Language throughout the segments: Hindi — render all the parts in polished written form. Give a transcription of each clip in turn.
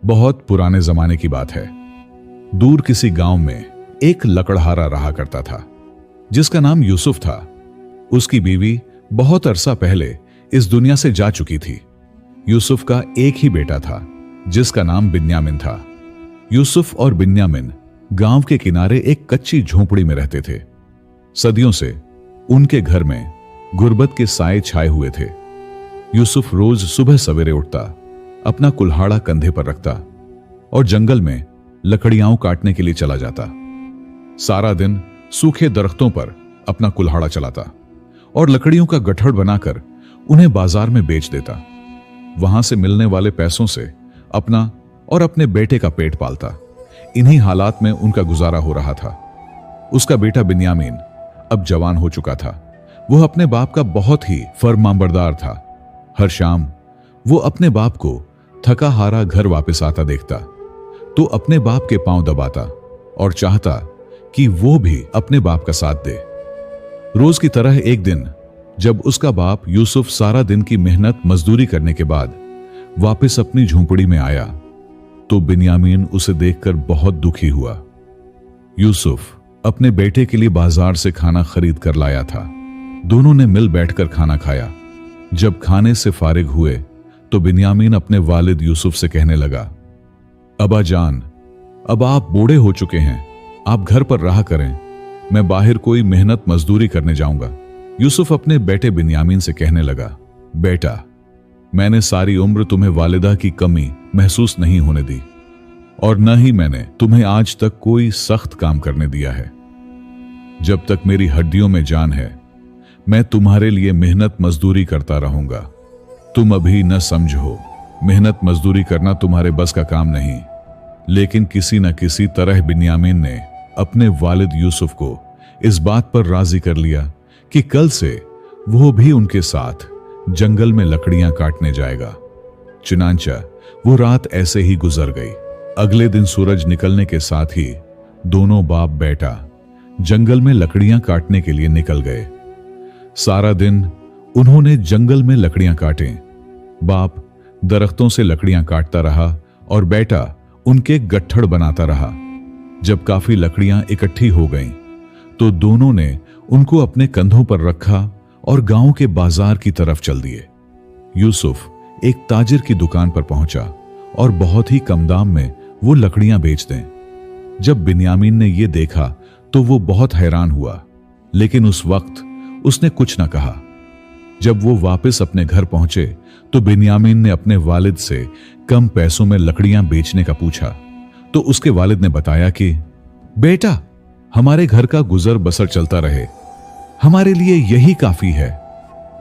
बहुत पुराने जमाने की बात है। दूर किसी गांव में एक लकड़हारा रहा करता था जिसका नाम यूसुफ था। उसकी बीवी बहुत अरसा पहले इस दुनिया से जा चुकी थी। यूसुफ का एक ही बेटा था जिसका नाम बिन्यामिन था। यूसुफ और बिन्यामिन गांव के किनारे एक कच्ची झोंपड़ी में रहते थे। सदियों से उनके घर में गुर्बत के साए छाए हुए थे। यूसुफ रोज सुबह सवेरे उठता, अपना कुल्हाड़ा कंधे पर रखता और जंगल में लकड़ियां काटने के लिए चला जाता। सारा दिन सूखे दरख्तों पर अपना कुल्हाड़ा चलाता और लकड़ियों का गट्ठड़ बनाकर उन्हें बाजार में बेच देता। वहां से मिलने वाले पैसों से अपना और अपने बेटे का पेट पालता। इन्हीं हालात में उनका गुजारा हो रहा था। उसका बेटा बिन्यामीन अब जवान हो चुका था। वह अपने बाप का बहुत ही फरमाबरदार था। हर शाम वो अपने बाप को थका हारा घर वापस आता देखता तो अपने बाप के पांव दबाता और चाहता कि वो भी अपने बाप का साथ दे। रोज की तरह एक दिन जब उसका बाप यूसुफ सारा दिन की मेहनत मजदूरी करने के बाद वापस अपनी झोंपड़ी में आया तो बिन्यामीन उसे देखकर बहुत दुखी हुआ। यूसुफ अपने बेटे के लिए बाजार से खाना खरीद कर लाया था। दोनों ने मिल बैठकर खाना खाया। जब खाने से फारिग हुए तो बिन्यामीन अपने वालिद यूसुफ से कहने लगा, अबा जान, अब आप बूढ़े हो चुके हैं, आप घर पर रहा करें, मैं बाहर कोई मेहनत मजदूरी करने जाऊंगा। यूसुफ अपने बेटे बिन्यामीन से कहने लगा, बेटा, मैंने सारी उम्र तुम्हें वालिदा की कमी महसूस नहीं होने दी और न ही मैंने तुम्हें आज तक कोई सख्त काम करने दिया है। जब तक मेरी हड्डियों में जान है मैं तुम्हारे लिए मेहनत मजदूरी करता रहूंगा। तुम अभी न समझो, मेहनत मजदूरी करना तुम्हारे बस का काम नहीं। लेकिन किसी न किसी तरह बिन्यामीन ने अपने वालिद यूसुफ को इस बात पर राजी कर लिया कि कल से वो भी उनके साथ जंगल में लकड़ियां काटने जाएगा। चुनांचा वो रात ऐसे ही गुजर गई। अगले दिन सूरज निकलने के साथ ही दोनों बाप बेटा जंगल में लकड़ियां काटने के लिए निकल गए। सारा दिन उन्होंने जंगल में लकड़ियां काटे। बाप दरख्तों से लकड़ियां काटता रहा और बेटा उनके गट्ठड़ बनाता रहा। जब काफी लकड़ियां इकट्ठी हो गईं, तो दोनों ने उनको अपने कंधों पर रखा और गांव के बाजार की तरफ चल दिए। यूसुफ एक ताजिर की दुकान पर पहुंचा और बहुत ही कम दाम में वो लकड़ियां बेच दें। जब बिन्यामीन ने यह देखा तो वो बहुत हैरान हुआ, लेकिन उस वक्त उसने कुछ न कहा। जब वो वापस अपने घर पहुंचे तो बिन्यामीन ने अपने वालिद से कम पैसों में लकड़ियां बेचने का पूछा तो उसके वालिद ने बताया कि बेटा, हमारे घर का गुजर बसर चलता रहे, हमारे लिए यही काफी है।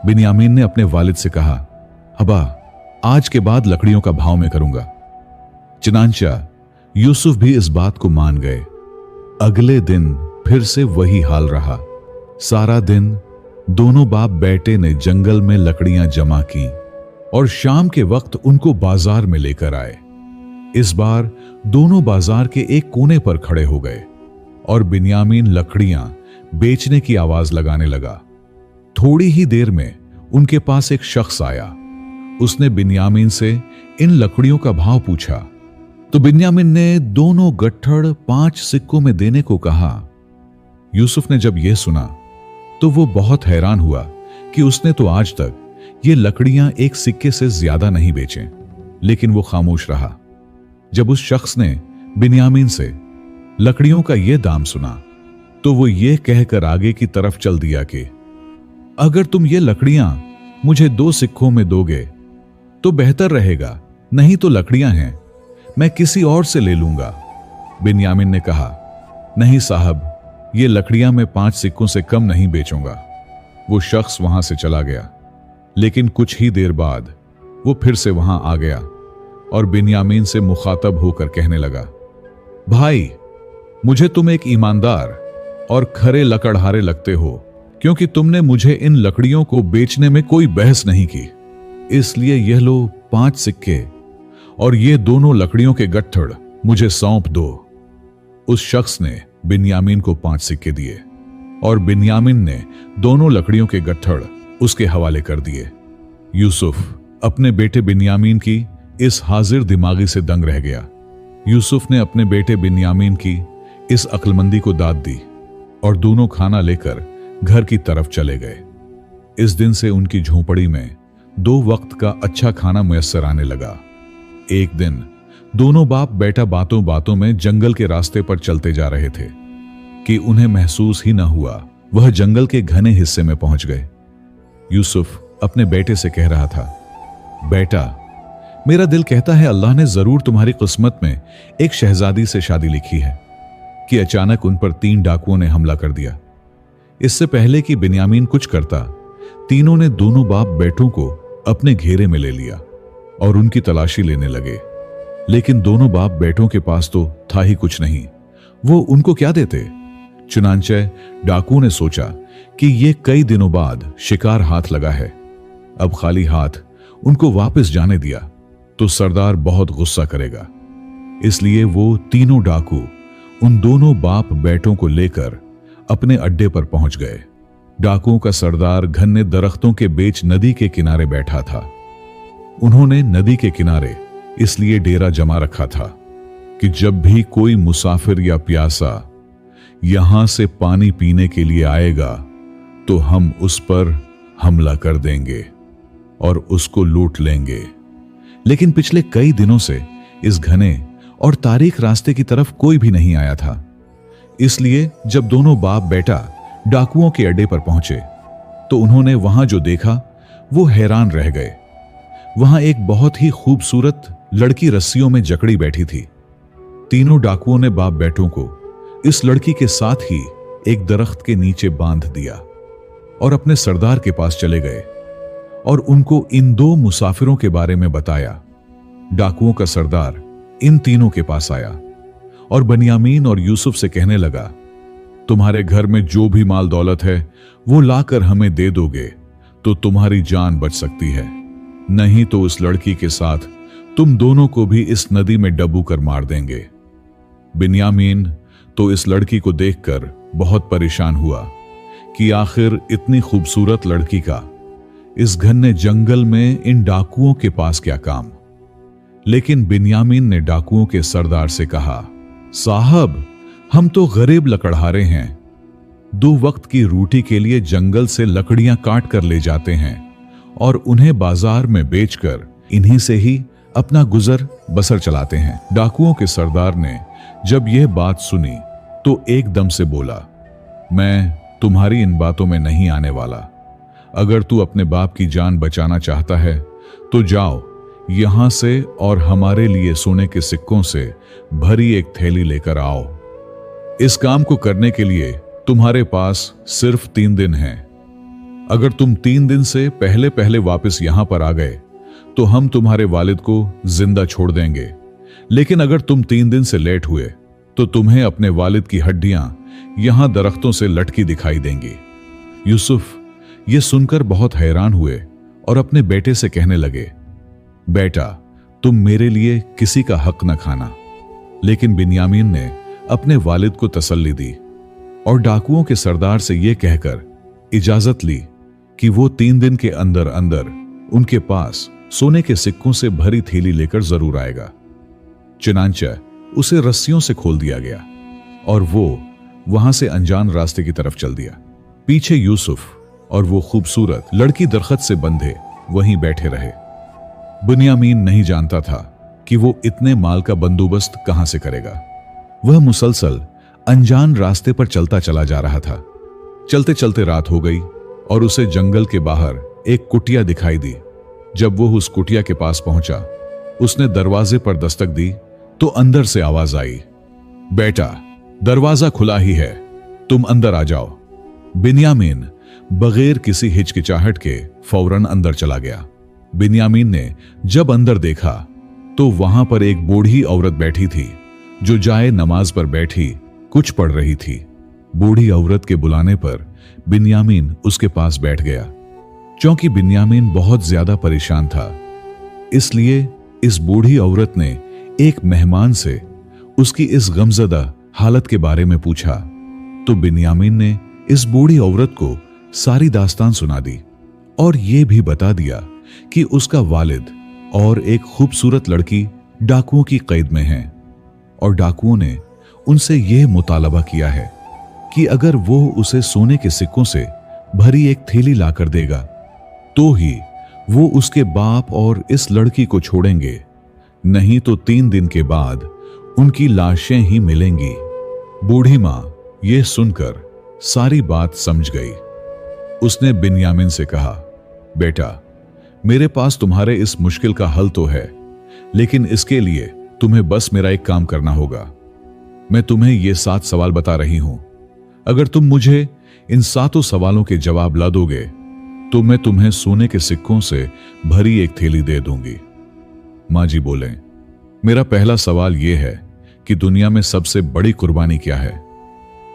बिन्यामीन ने अपने वालिद से कहा, अबा, आज के बाद लकड़ियों का भाव मैं करूंगा। चुनांचा यूसुफ भी इस बात को मान गए। अगले दिन फिर से वही हाल रहा। सारा दिन दोनों बाप बेटे ने जंगल में लकड़ियां जमा की और शाम के वक्त उनको बाजार में लेकर आए। इस बार दोनों बाजार के एक कोने पर खड़े हो गए और बिन्यामीन लकड़ियां बेचने की आवाज लगाने लगा। थोड़ी ही देर में उनके पास एक शख्स आया। उसने बिन्यामीन से इन लकड़ियों का भाव पूछा तो बिन्यामीन ने दोनों गट्ठड़ 5 सिक्कों में देने को कहा। यूसुफ ने जब यह सुना तो वो बहुत हैरान हुआ कि उसने तो आज तक ये लकड़ियां एक सिक्के से ज्यादा नहीं बेचें, लेकिन वो खामोश रहा। जब उस शख्स ने बिन्यामीन से लकड़ियों का यह दाम सुना तो वो ये कहकर आगे की तरफ चल दिया कि अगर तुम ये लकड़ियां मुझे 2 सिक्कों में दोगे तो बेहतर रहेगा, नहीं तो लकड़ियां हैं, मैं किसी और से ले लूंगा। बिन्यामीन ने कहा, नहीं साहब, ये लकड़ियां मैं 5 सिक्कों से कम नहीं बेचूंगा। वो शख्स वहां से चला गया, लेकिन कुछ ही देर बाद वो फिर से वहां आ गया और बिन्यामीन से मुखातब होकर कहने लगा, भाई, मुझे तुम एक ईमानदार और खरे लकड़हारे लगते हो, क्योंकि तुमने मुझे इन लकड़ियों को बेचने में कोई बहस नहीं की। इसलिए यह लो 5 सिक्के और ये दोनों लकड़ियों के गट्ठड़ मुझे सौंप दो। उस शख्स ने बिन्यामीन को 5 सिक्के दिए और बिन्यामीन ने दोनों लकड़ियों के गट्ठड़ उसके हवाले कर दिए। यूसुफ अपने बेटे बिन्यामीन की इस हाजिर दिमागी से दंग रह गया। यूसुफ ने अपने बेटे बिन्यामीन की इस अक्लमंदी को दाद दी और दोनों खाना लेकर घर की तरफ चले गए। इस दिन से उनकी झोंपड़ी में 2 वक्त का अच्छा खाना मुयस्सर आने लगा। एक दिन दोनों बाप बेटा बातों बातों में जंगल के रास्ते पर चलते जा रहे थे कि उन्हें महसूस ही न हुआ वह जंगल के घने हिस्से में पहुंच गए। यूसुफ अपने बेटे से कह रहा था, बेटा, मेरा दिल कहता है अल्लाह ने जरूर तुम्हारी किस्मत में एक शहजादी से शादी लिखी है कि अचानक उन पर 3 डाकुओं ने हमला कर दिया। इससे पहले कि बिन्यामीन कुछ करता, तीनों ने दोनों बाप बेटों को अपने घेरे में ले लिया और उनकी तलाशी लेने लगे। लेकिन दोनों बाप बेटों के पास तो था ही कुछ नहीं, वो उनको क्या देते। चुनांचे डाकू ने सोचा कि ये कई दिनों बाद शिकार हाथ लगा है, अब खाली हाथ उनको वापस जाने दिया तो सरदार बहुत गुस्सा करेगा। इसलिए वो तीनों डाकू उन दोनों बाप बेटों को लेकर अपने अड्डे पर पहुंच गए। डाकुओं का सरदार घने दरख्तों के बीच नदी के किनारे बैठा था। उन्होंने नदी के किनारे इसलिए डेरा जमा रखा था कि जब भी कोई मुसाफिर या प्यासा यहां से पानी पीने के लिए आएगा तो हम उस पर हमला कर देंगे और उसको लूट लेंगे। लेकिन पिछले कई दिनों से इस घने और तारीख रास्ते की तरफ कोई भी नहीं आया था। इसलिए जब दोनों बाप बेटा डाकुओं के अड्डे पर पहुंचे तो उन्होंने वहां जो देखा वो हैरान रह गए। वहां एक बहुत ही खूबसूरत लड़की रस्सियों में जकड़ी बैठी थी। तीनों डाकुओं ने बाप बेटों को इस लड़की के साथ ही एक दरख्त के नीचे बांध दिया और अपने सरदार के पास चले गए और उनको इन 2 मुसाफिरों के बारे में बताया। डाकुओं का सरदार इन तीनों के पास आया और बनियामीन और यूसुफ से कहने लगा, तुम्हारे घर में जो भी माल दौलत है वो लाकर हमें दे दोगे तो तुम्हारी जान बच सकती है, नहीं तो उस लड़की के साथ तुम दोनों को भी इस नदी में डबू कर मार देंगे। बिन्यामीन तो इस लड़की को देखकर बहुत परेशान हुआ कि आखिर इतनी खूबसूरत लड़की का इस घने जंगल में इन डाकुओं के पास क्या काम। लेकिन बिन्यामीन ने डाकुओं के सरदार से कहा, साहब, हम तो गरीब लकड़हारे हैं, 2 वक्त की रोटी के लिए जंगल से लकड़ियां काट कर ले जाते हैं और उन्हें बाजार में बेचकर इन्हीं से ही अपना गुजर बसर चलाते हैं। डाकुओं के सरदार ने जब यह बात सुनी तो एकदम से बोला, मैं तुम्हारी इन बातों में नहीं आने वाला। अगर तू अपने बाप की जान बचाना चाहता है तो जाओ यहां से और हमारे लिए सोने के सिक्कों से भरी एक थैली लेकर आओ। इस काम को करने के लिए तुम्हारे पास सिर्फ 3 दिन हैं। अगर तुम 3 दिन से पहले पहले वापस यहां पर आ गए तो हम तुम्हारे वालिद को जिंदा छोड़ देंगे, लेकिन अगर तुम 3 दिन से लेट हुए तो तुम्हें अपने वालिद की हड्डियां यहां दरख्तों से लटकी दिखाई देंगी। यूसुफ ये सुनकर बहुत हैरान हुए और अपने बेटे से कहने लगे, बेटा, तुम मेरे लिए किसी का हक न खाना। लेकिन बिन्यामीन ने अपने वालिद को तसल्ली दी और डाकुओं के सरदार से यह कहकर इजाजत ली कि वो 3 दिन के अंदर अंदर उनके पास सोने के सिक्कों से भरी थैली लेकर जरूर आएगा। चुनांचे उसे रस्सियों से खोल दिया गया और वो वहां से अनजान रास्ते की तरफ चल दिया। पीछे यूसुफ और वो खूबसूरत लड़की दरख्त से बंधे वहीं बैठे रहे। बिन्यामीन नहीं जानता था कि वो इतने माल का बंदोबस्त कहां से करेगा। वह मुसलसल अनजान रास्ते पर चलता चला जा रहा था। चलते चलते रात हो गई और उसे जंगल के बाहर एक कुटिया दिखाई दी। जब वो उस कुटिया के पास पहुंचा, उसने दरवाजे पर दस्तक दी तो अंदर से आवाज आई, बेटा, दरवाजा खुला ही है, तुम अंदर आ जाओ। बिन्यामीन बगैर किसी हिचकिचाहट के फौरन अंदर चला गया। बिन्यामीन ने जब अंदर देखा तो वहां पर एक बूढ़ी औरत बैठी थी जो जाए नमाज पर बैठी कुछ पढ़ रही थी। बूढ़ी औरत के बुलाने पर बिन्यामीन उसके पास बैठ गया। क्योंकि बिन्यामीन बहुत ज्यादा परेशान था, इसलिए इस बूढ़ी औरत ने एक मेहमान से उसकी इस गमजदा हालत के बारे में पूछा तो बिन्यामीन ने इस बूढ़ी औरत को सारी दास्तान सुना दी और यह भी बता दिया कि उसका वालिद और एक खूबसूरत लड़की डाकुओं की कैद में है और डाकुओं ने उनसे यह मुतालबा किया है कि अगर वो उसे सोने के सिक्कों से भरी एक थैली लाकर देगा तो ही वो उसके बाप और इस लड़की को छोड़ेंगे, नहीं तो 3 दिन के बाद उनकी लाशें ही मिलेंगी। बूढ़ी मां यह सुनकर सारी बात समझ गई। उसने बिन्यामीन से कहा, बेटा, मेरे पास तुम्हारे इस मुश्किल का हल तो है, लेकिन इसके लिए तुम्हें बस मेरा एक काम करना होगा। मैं तुम्हें ये 7 सवाल बता रही हूं। अगर तुम मुझे इन 7 सवालों के जवाब ला दोगे तो मैं तुम्हें सोने के सिक्कों से भरी एक थैली दे दूंगी। मां जी बोले, मेरा पहला सवाल यह है कि दुनिया में सबसे बड़ी कुर्बानी क्या है?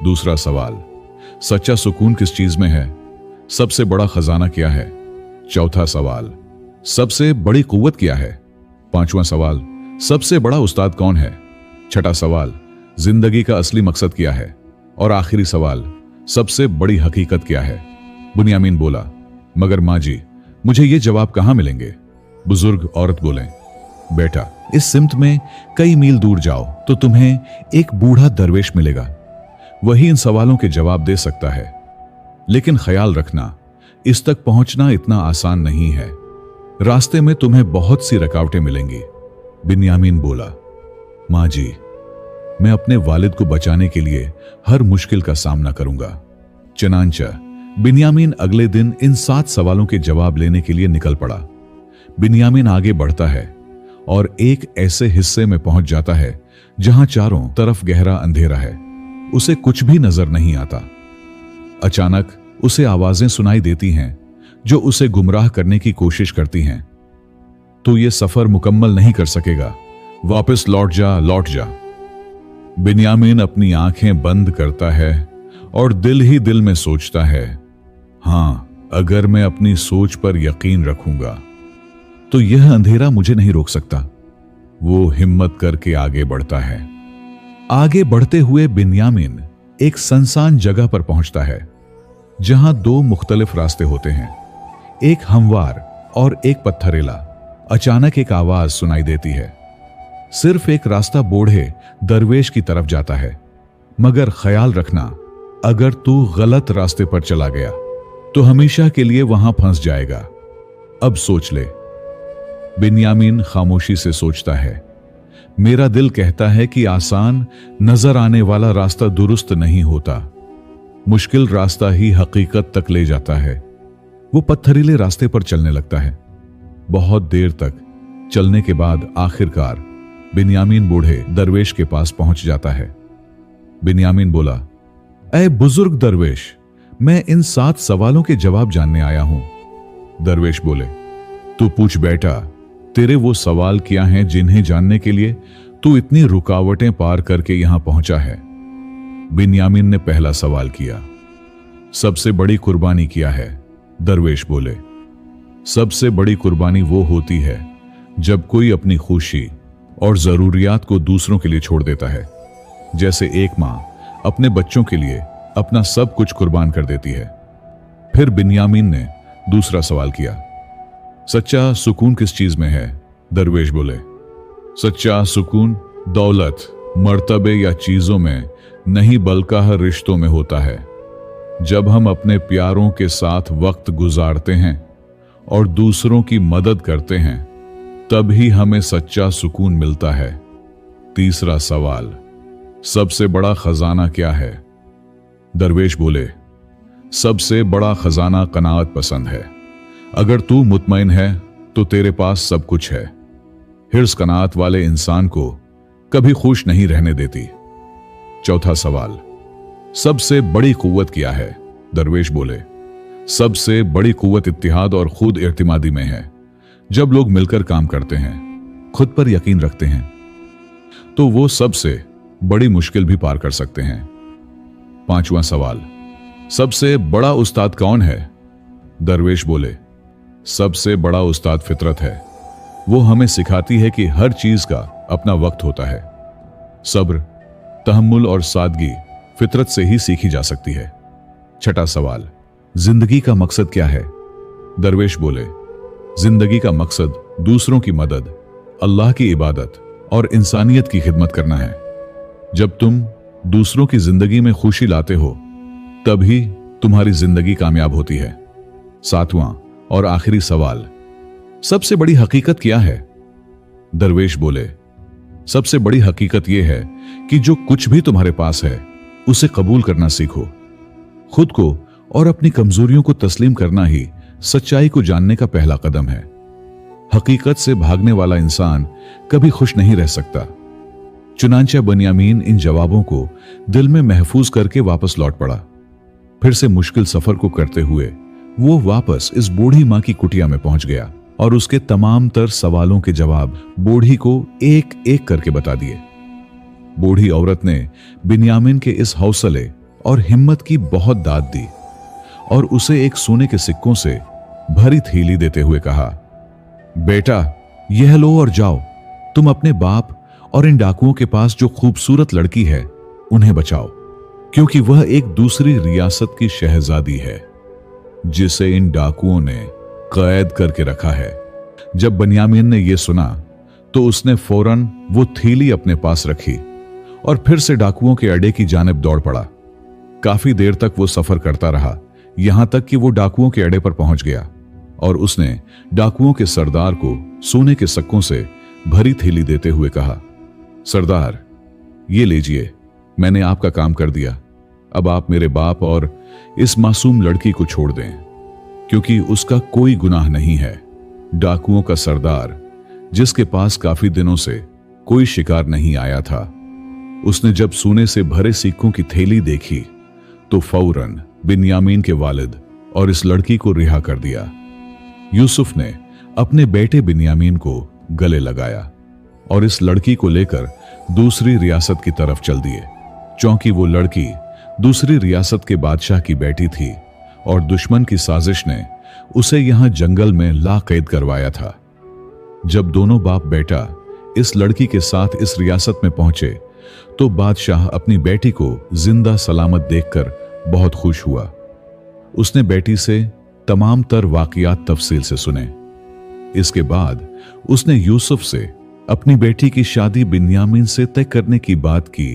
दूसरा सवाल, सच्चा सुकून किस चीज में है? सबसे बड़ा खजाना क्या है? चौथा सवाल, सबसे बड़ी कुव्वत क्या है? पांचवा सवाल, सबसे बड़ा उस्ताद कौन है? छठा सवाल, जिंदगी का असली मकसद क्या है? और आखिरी सवाल, सबसे बड़ी हकीकत क्या है? बुनियामीन बोला, मगर मां जी, मुझे ये जवाब कहां मिलेंगे? बुजुर्ग औरत बोले, बेटा, इस सिमत में कई मील दूर जाओ तो तुम्हें एक बूढ़ा दरवेश मिलेगा। वही इन सवालों के जवाब दे सकता है। लेकिन ख्याल रखना, इस तक पहुंचना इतना आसान नहीं है। रास्ते में तुम्हें बहुत सी रुकावटें मिलेंगी। बिन्यामीन बोला, मां जी, मैं अपने वालिद को बचाने के लिए हर मुश्किल का सामना करूंगा। चनांचा बिन्यामीन अगले दिन इन 7 सवालों के जवाब लेने के लिए निकल पड़ा। बिन्यामीन आगे बढ़ता है और एक ऐसे हिस्से में पहुंच जाता है जहां चारों तरफ गहरा अंधेरा है। उसे कुछ भी नजर नहीं आता। अचानक उसे आवाजें सुनाई देती हैं जो उसे गुमराह करने की कोशिश करती हैं। तो ये सफर मुकम्मल नहीं कर सकेगा, वापस लौट जा, लौट जा। बिन्यामीन अपनी आंखें बंद करता है और दिल ही दिल में सोचता है, हां, अगर मैं अपनी सोच पर यकीन रखूंगा तो यह अंधेरा मुझे नहीं रोक सकता। वो हिम्मत करके आगे बढ़ता है। आगे बढ़ते हुए बिन्यामीन एक सुनसान जगह पर पहुंचता है जहां 2 मुख्तलिफ रास्ते होते हैं, एक हमवार और एक पत्थरेला। अचानक एक आवाज सुनाई देती है। सिर्फ एक रास्ता बूढ़े दरवेश की तरफ जाता है, मगर ख्याल रखना, अगर तू गलत रास्ते पर चला गया तो हमेशा के लिए वहां फंस जाएगा। अब सोच ले। बिन्यामीन खामोशी से सोचता है, मेरा दिल कहता है कि आसान नजर आने वाला रास्ता दुरुस्त नहीं होता। मुश्किल रास्ता ही हकीकत तक ले जाता है। वो पत्थरीले रास्ते पर चलने लगता है। बहुत देर तक चलने के बाद आखिरकार बिन्यामीन बूढ़े दरवेश के पास पहुंच जाता है। बिन्यामीन बोला, ऐ बुजुर्ग दरवेश, मैं इन 7 सवालों के जवाब जानने आया हूं। दरवेश बोले, तू पूछ बेटा, तेरे वो सवाल क्या हैं जिन्हें जानने के लिए तू इतनी रुकावटें पार करके यहां पहुंचा है? बिन्यामीन ने पहला सवाल किया, सबसे बड़ी कुर्बानी क्या है? दरवेश बोले, सबसे बड़ी कुर्बानी वो होती है जब कोई अपनी खुशी और जरूरियात को दूसरों के लिए छोड़ देता है। जैसे एक मां अपने बच्चों के लिए अपना सब कुछ कुर्बान कर देती है। फिर बिन्यामीन ने दूसरा सवाल किया, सच्चा सुकून किस चीज में है? दरवेश बोले, सच्चा सुकून दौलत, मर्तबे या चीजों में नहीं बल्कि हर रिश्तों में होता है। जब हम अपने प्यारों के साथ वक्त गुजारते हैं और दूसरों की मदद करते हैं, तब ही हमें सच्चा सुकून मिलता है। तीसरा सवाल, सबसे बड़ा खजाना क्या है? दरवेश बोले, सबसे बड़ा खजाना कनाअत पसंद है। अगर तू मुतमईन है तो तेरे पास सब कुछ है। हिर्स कनाअत वाले इंसान को कभी खुश नहीं रहने देती। चौथा सवाल, सबसे बड़ी कुव्वत क्या है? दरवेश बोले, सबसे बड़ी कुव्वत इत्तिहाद और खुद एतमादी में है। जब लोग मिलकर काम करते हैं, खुद पर यकीन रखते हैं, तो वो सबसे बड़ी मुश्किल भी पार कर सकते हैं। पांचवा सवाल, सबसे बड़ा उस्ताद कौन है? दरवेश बोले, सबसे बड़ा उस्ताद फितरत है। वो हमें सिखाती है कि हर चीज का अपना वक्त होता है। सब्र, तहम्मुल और सादगी फितरत से ही सीखी जा सकती है। छठा सवाल, जिंदगी का मकसद क्या है? दरवेश बोले, जिंदगी का मकसद दूसरों की मदद, अल्लाह की इबादत और इंसानियत की खिदमत करना है। जब तुम दूसरों की जिंदगी में खुशी लाते हो तभी तुम्हारी जिंदगी कामयाब होती है। 7वां और आखिरी सवाल, सबसे बड़ी हकीकत क्या है? दरवेश बोले, सबसे बड़ी हकीकत यह है कि जो कुछ भी तुम्हारे पास है उसे कबूल करना सीखो। खुद को और अपनी कमजोरियों को तस्लीम करना ही सच्चाई को जानने का पहला कदम है। हकीकत से भागने वाला इंसान कभी खुश नहीं रह सकता। चुनांचे बनियामीन इन जवाबों को दिल में महफूज करके वापस लौट पड़ा। फिर से मुश्किल सफर को करते हुए वो वापस इस बूढ़ी मां की कुटिया में पहुंच गया और उसके तमाम तर सवालों के जवाब बूढ़ी को एक एक करके बता दिए। बूढ़ी औरत ने बिन्यामिन के इस हौसले और हिम्मत की बहुत दाद दी और उसे एक सोने के सिक्कों से भरी थैली देते हुए कहा, बेटा यह लो और जाओ, तुम अपने बाप और इन डाकुओं के पास जो खूबसूरत लड़की है उन्हें बचाओ, क्योंकि वह एक दूसरी रियासत की शहजादी है जिसे इन डाकुओं ने कैद करके रखा है। जब बनियामीन ने यह सुना तो उसने फौरन वो थैली अपने पास रखी और फिर से डाकुओं के अड्डे की जानिब दौड़ पड़ा। काफी देर तक वो सफर करता रहा, यहां तक कि वो डाकुओं के अड्डे पर पहुंच गया और उसने डाकुओं के सरदार को सोने के सिक्कों से भरी थैली देते हुए कहा, सरदार ये लीजिए, मैंने आपका काम कर दिया। अब आप मेरे बाप और इस मासूम लड़की को छोड़ दें, क्योंकि उसका कोई गुनाह नहीं है। डाकुओं का सरदार, जिसके पास काफी दिनों से कोई शिकार नहीं आया था, उसने जब सोने से भरे सिक्कों की थैली देखी तो फौरन बिन्यामीन के वालिद और इस लड़की को रिहा कर दिया। यूसुफ ने अपने बेटे बिन्यामीन को गले लगाया और इस लड़की को लेकर दूसरी रियासत की तरफ चल दिए, क्योंकि वो लड़की दूसरी रियासत के बादशाह की बेटी थी और दुश्मन की साजिश ने उसे यहां जंगल में लाकैद करवाया था। जब दोनों बाप बेटा इस लड़की के साथ इस रियासत में पहुंचे तो बादशाह अपनी बेटी को जिंदा सलामत देखकर बहुत खुश हुआ। उसने बेटी से तमाम तर वाकयात तफसील से सुने। इसके बाद उसने यूसुफ से अपनी बेटी की शादी बिन्यामीन से तय करने की बात की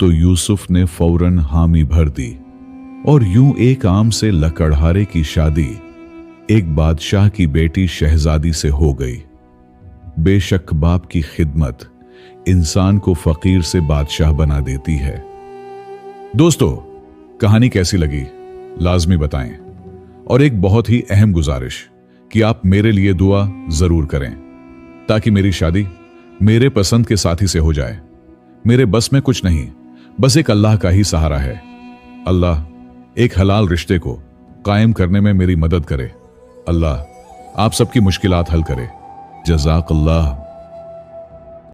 तो यूसुफ ने फौरन हामी भर दी और यूं एक आम से लकड़हारे की शादी एक बादशाह की बेटी शहजादी से हो गई। बेशक बाप की खिदमत इंसान को फकीर से बादशाह बना देती है। दोस्तों, कहानी कैसी लगी लाजमी बताएं और एक बहुत ही अहम गुजारिश कि आप मेरे लिए दुआ जरूर करें ताकि मेरी शादी मेरे पसंद के साथी से हो जाए। मेरे बस में कुछ नहीं, बस एक अल्लाह का ही सहारा है। अल्लाह एक हलाल रिश्ते को कायम करने में मेरी मदद करे। अल्लाह आप सबकी मुश्किलात हल करे। जज़ाकल्लाह।